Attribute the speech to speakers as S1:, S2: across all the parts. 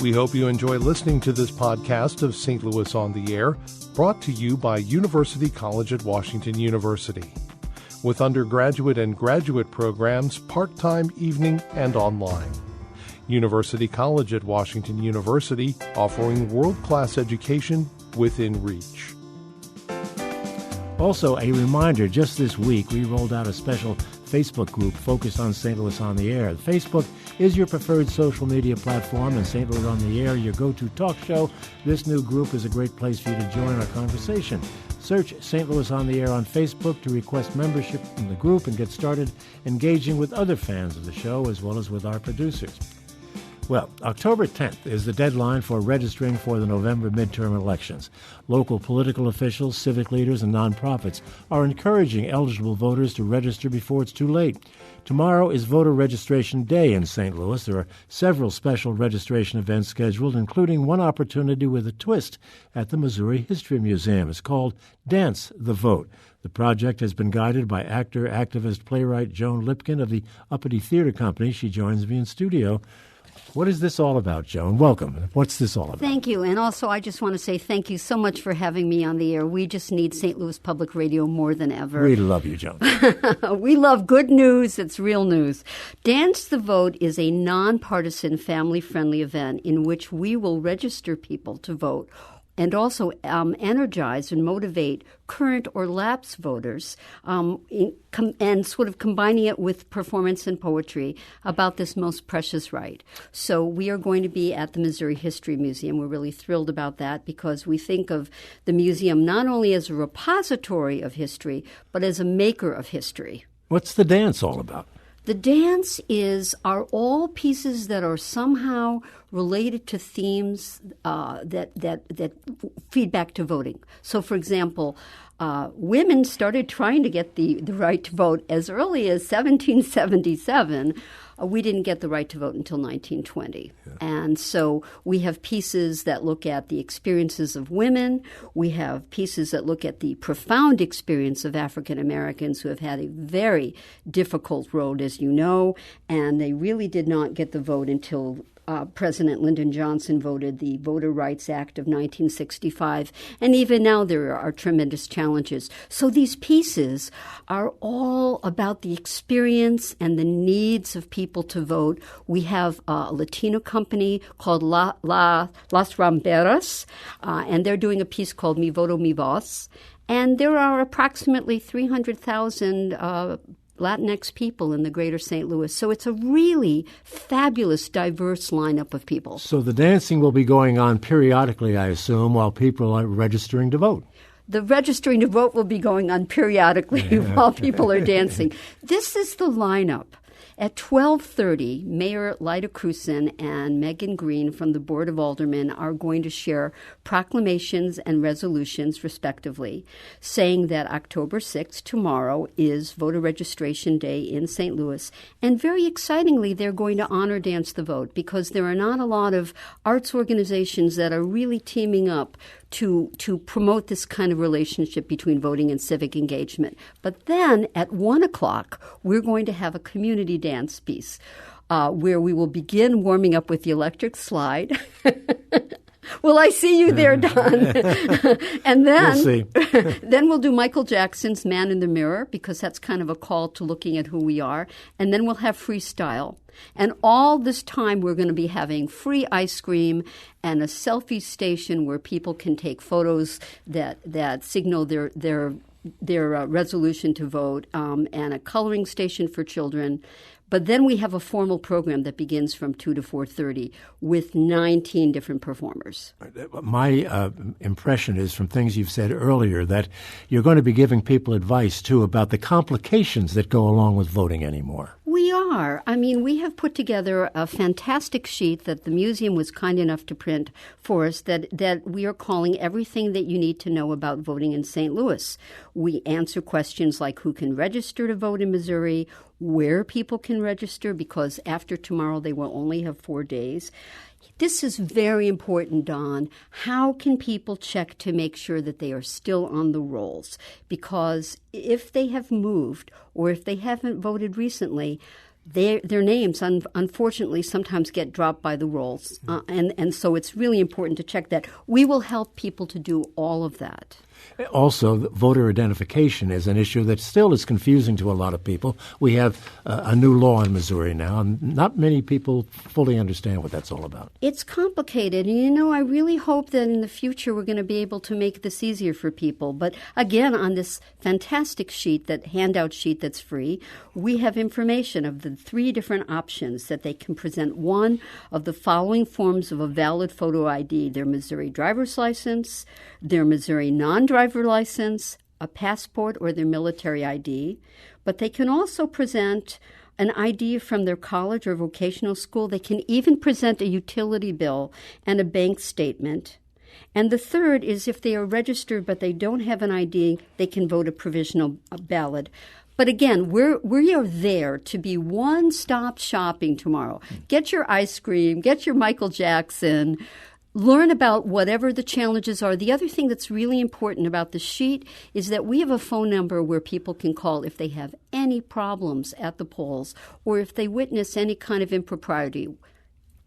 S1: We hope you enjoy listening to this podcast of St. Louis on the Air, brought to you by University College at Washington University. With undergraduate and graduate programs, part-time, evening, and online. University College at Washington University, offering world-class education within reach.
S2: Also, a reminder, just this week, we rolled out a special Facebook group focused on St. Louis on the Air. Facebook is your preferred social media platform, and St. Louis on the Air, your go-to talk show. This new group is a great place for you to join our conversation. Search St. Louis on the Air on Facebook to request membership in the group and get started engaging with other fans of the show as well as with our producers. Well, October 10th is the deadline for registering for the November midterm elections. Local political officials, civic leaders, and nonprofits are encouraging eligible voters to register before it's too late. Tomorrow is voter registration day in St. Louis. There are several special registration events scheduled, including one opportunity with a twist at the Missouri History Museum. It's called Dance the Vote. The project has been guided by actor, activist, playwright Joan Lipkin of the Uppity Theater Company. She joins me in studio. What is this all about, Joan? Welcome. What's this all about?
S3: Thank you. And also, I just want to say thank you so much for having me on the air. We just need St. Louis Public Radio more than ever.
S2: We love you, Joan.
S3: We love good news. It's real news. Dance the Vote is a nonpartisan, family-friendly event in which we will register people to vote and also energize and motivate current or lapsed voters and sort of combining it with performance and poetry about this most precious right. So we are going to be at the Missouri History Museum. We're really thrilled about that because we think of the museum not only as a repository of history, but as a maker of history.
S2: What's the dance all about?
S3: The dance are all pieces that are somehow related to themes that feed back to voting. So, for example, women started trying to get the right to vote as early as 1777. We didn't get the right to vote until 1920. Yeah. And so we have pieces that look at the experiences of women. We have pieces that look at the profound experience of African Americans who have had a very difficult road, as you know, and they really did not get the vote until President Lyndon Johnson voted the Voter Rights Act of 1965, and even now there are tremendous challenges. So these pieces are all about the experience and the needs of people to vote. We have a Latino company called Las Ramberas, and they're doing a piece called Mi Voto, Mi Voz, and there are approximately 300,000 Latinx people in the greater St. Louis. So it's a really fabulous, diverse lineup of people.
S2: So the dancing will be going on periodically, I assume, while people are registering to vote.
S3: The registering to vote will be going on periodically while people are dancing. This is the lineup. At 12:30, Mayor Lyda Krewson and Megan Green from the Board of Aldermen are going to share proclamations and resolutions, respectively, saying that October 6th, tomorrow, is voter registration day in St. Louis. And very excitingly, they're going to honor Dance the Vote because there are not a lot of arts organizations that are really teaming up to promote this kind of relationship between voting and civic engagement. But then at 1 o'clock, we're going to have a community dance piece where we will begin warming up with the electric slide. Well, I see you there, Don. And then,
S2: we'll see.
S3: Then we'll do Michael Jackson's Man in the Mirror, because that's kind of a call to looking at who we are. And then we'll have freestyle. And all this time, we're going to be having free ice cream and a selfie station where people can take photos that signal their resolution to vote, and a coloring station for children. But then we have a formal program that begins from 2 to 4:30 with 19 different performers.
S2: My impression is from things you've said earlier that you're going to be giving people advice, too, about the complications that go along with voting anymore.
S3: We are. I mean, we have put together a fantastic sheet that the museum was kind enough to print for us that we are calling Everything That You Need to Know About Voting in St. Louis. We answer questions like who can register to vote in Missouri, where people can register, because after tomorrow they will only have 4 days. This is very important, Don. How can people check to make sure that they are still on the rolls? Because if they have moved or if they haven't voted recently, their names, unfortunately, sometimes get dropped by the rolls. And so it's really important to check that. We will help people to do all of that.
S2: Also, voter identification is an issue that still is confusing to a lot of people. We have a new law in Missouri now, and not many people fully understand what that's all about.
S3: It's complicated. And, I really hope that in the future we're going to be able to make this easier for people. But again, on this fantastic sheet, that handout sheet that's free, we have information of the 3 different options that they can present one of the following forms of a valid photo ID: their Missouri driver's license, their Missouri non-driver license, a passport, or their military ID. But they can also present an ID from their college or vocational school. They can even present a utility bill and a bank statement. And the third is if they are registered but they don't have an ID, they can vote a provisional ballot. But again, we are there to be one-stop shopping tomorrow. Get your ice cream, get your Michael Jackson, learn about whatever the challenges are. The other thing that's really important about the sheet is that we have a phone number where people can call if they have any problems at the polls or if they witness any kind of impropriety.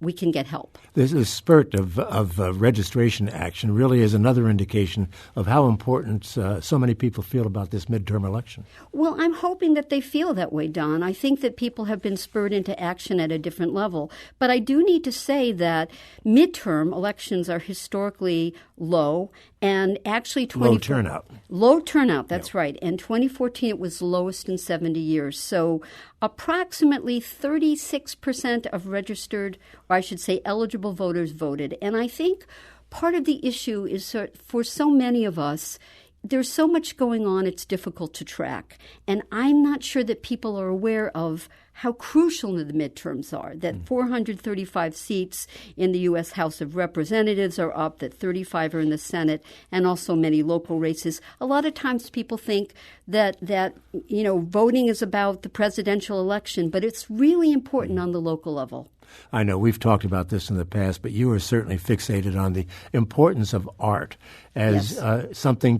S3: We can get help.
S2: This spurt of registration action really is another indication of how important so many people feel about this midterm election.
S3: Well, I'm hoping that they feel that way, Don. I think that people have been spurred into action at a different level. But I do need to say that midterm elections are historically low, and actually
S2: low turnout.
S3: Low turnout, that's right. And 2014, it was the lowest in 70 years. So approximately 36% of registered, or I should say eligible voters voted. And I think part of the issue is for so many of us, there's so much going on, it's difficult to track. And I'm not sure that people are aware of how crucial the midterms are, that 435 seats in the U.S. House of Representatives are up, that 35 are in the Senate, and also many local races. A lot of times people think that voting is about the presidential election, but it's really important on the local level.
S2: I know we've talked about this in the past, but you are certainly fixated on the importance of art as something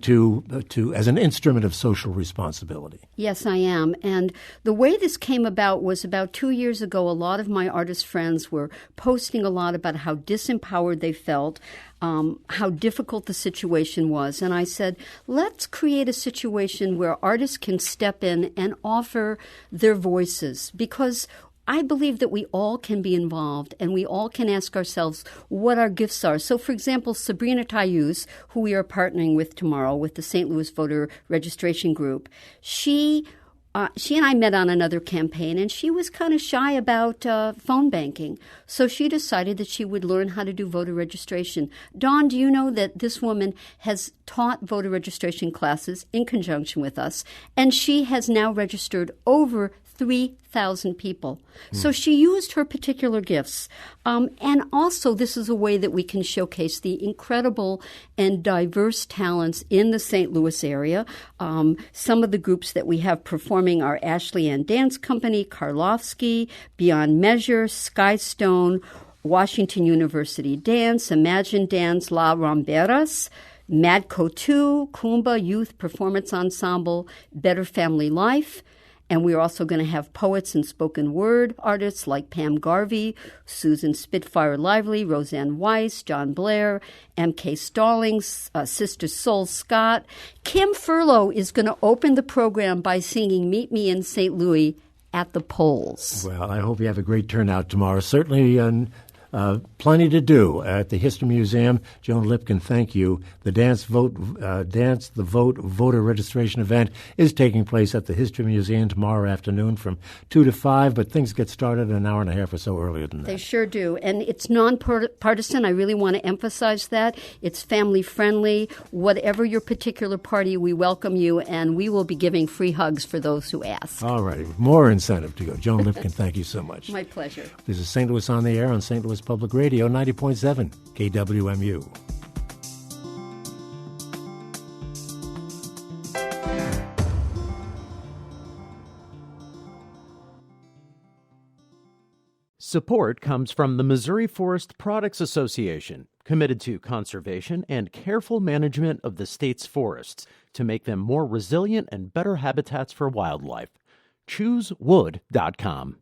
S2: as an instrument of social responsibility.
S3: Yes, I am. And the way this came about was about 2 years ago. A lot of my artist friends were posting a lot about how disempowered they felt, how difficult the situation was. And I said, let's create a situation where artists can step in and offer their voices, because I believe that we all can be involved and we all can ask ourselves what our gifts are. So, for example, Sabrina Tayus, who we are partnering with tomorrow with the St. Louis Voter Registration Group, she and I met on another campaign, and she was kind of shy about phone banking. So she decided that she would learn how to do voter registration. Dawn, do you know that this woman has taught voter registration classes in conjunction with us, and she has now registered over 3,000 people. So she used her particular gifts. And also, this is a way that we can showcase the incredible and diverse talents in the St. Louis area. Some of the groups that we have performing are Ashley Ann Dance Company, Karlofsky, Beyond Measure, Skystone, Washington University Dance, Imagine Dance, La Ramberas, Madco 2, Kumba Youth Performance Ensemble, Better Family Life. And we're also going to have poets and spoken word artists like Pam Garvey, Susan Spitfire Lively, Roseanne Weiss, John Blair, M.K. Stallings, Sister Sol Scott. Kim Furlow is going to open the program by singing Meet Me in St. Louis at the polls.
S2: Well, I hope you have a great turnout tomorrow. Certainly plenty to do at the History Museum. Joan Lipkin, thank you. The Dance the Vote voter registration event is taking place at the History Museum tomorrow afternoon from 2 to 5, but things get started an hour and a half or so earlier than that.
S3: They sure do. And it's nonpartisan. I really want to emphasize that. It's family friendly. Whatever your particular party, we welcome you, and we will be giving free hugs for those who ask.
S2: All righty. More incentive to go. Joan Lipkin, thank you so much.
S3: My pleasure.
S2: This is St. Louis on the Air on St. Louis Public Radio, 90.7 KWMU.
S4: Support comes from the Missouri Forest Products Association, committed to conservation and careful management of the state's forests to make them more resilient and better habitats for wildlife. ChooseWood.com.